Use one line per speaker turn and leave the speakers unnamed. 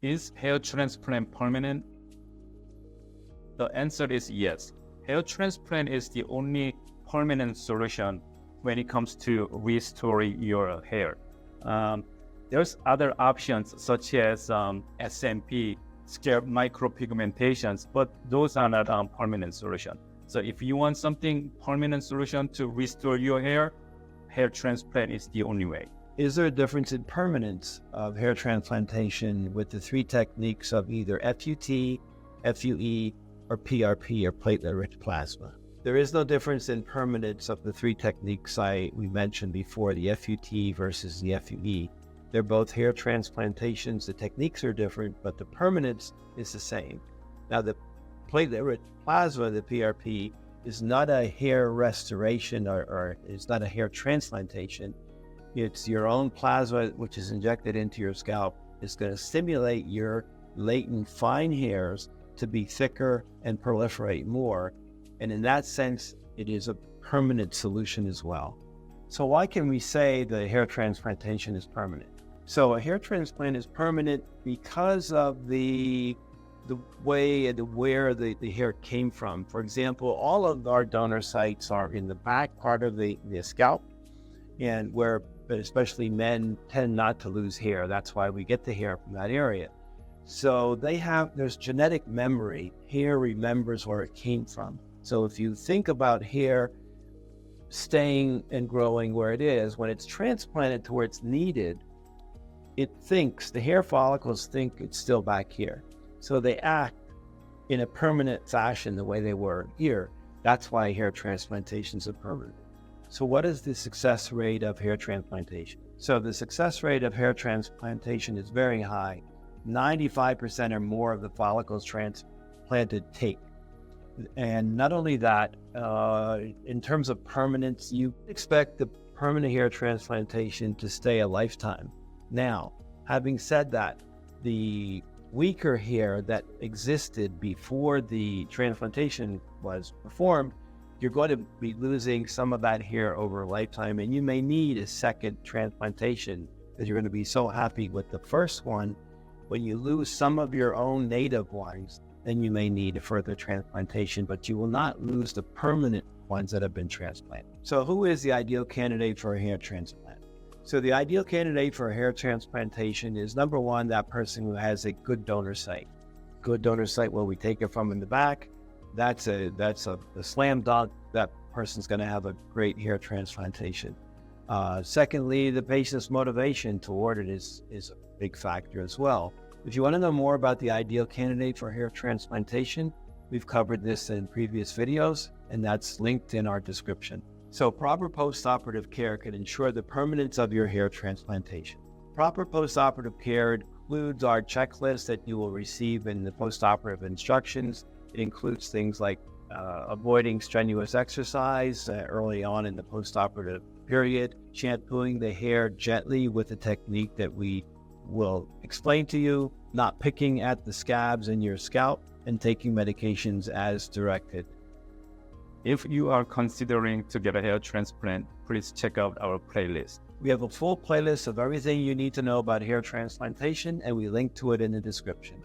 Is hair transplant permanent? The answer is yes. Hair transplant is the only permanent solution when it comes to restoring your hair. There's other options such as SMP, scalp micropigmentations, but those are not permanent solution. So if you want something permanent solution to restore your hair transplant is the only way.
Is there a difference in permanence of hair transplantation with the three techniques of either FUT, FUE, or PRP, or platelet-rich plasma? There is no difference in permanence of the three techniques we mentioned before, the FUT versus the FUE. They're both hair transplantations. The techniques are different, but the permanence is the same. Now, the platelet-rich plasma, the PRP, is not a hair restoration or it's not a hair transplantation. It's your own plasma, which is injected into your scalp. It's going to stimulate your latent fine hairs to be thicker and proliferate more. And in that sense, it is a permanent solution as well. So why can we say the hair transplantation is permanent? So a hair transplant is permanent because of the way and where the hair came from. For example, all of our donor sites are in the back part of the scalp, and where especially men tend not to lose hair. That's why we get the hair from that area. So there's genetic memory. Hair remembers where it came from. So if you think about hair staying and growing where it is, when it's transplanted to where it's needed, the hair follicles think it's still back here. So they act in a permanent fashion the way they were here. That's why hair transplantations are permanent. So what is the success rate of hair transplantation? So the success rate of hair transplantation is very high. 95% or more of the follicles transplanted take. And not only that, in terms of permanence, you expect the permanent hair transplantation to stay a lifetime. Now, having said that, the weaker hair that existed before the transplantation was performed, you're going to be losing some of that hair over a lifetime, and you may need a second transplantation because you're going to be so happy with the first one. When you lose some of your own native ones, then you may need a further transplantation, but you will not lose the permanent ones that have been transplanted. So who is the ideal candidate for a hair transplant? So the ideal candidate for a hair transplantation is, number one, that person who has a good donor site. Good donor site where we take it from in the back. That's a slam dunk. That person's going to have a great hair transplantation. Secondly, the patient's motivation toward it is a big factor as well. If you want to know more about the ideal candidate for hair transplantation, we've covered this in previous videos, and that's linked in our description. So proper postoperative care can ensure the permanence of your hair transplantation. Proper postoperative care includes our checklist that you will receive in the postoperative instructions. It includes things like avoiding strenuous exercise early on in the postoperative period, shampooing the hair gently with a technique that we will explain to you, not picking at the scabs in your scalp, and taking medications as directed.
If you are considering to get a hair transplant, please check out our playlist.
We have a full playlist of everything you need to know about hair transplantation, and we link to it in the description.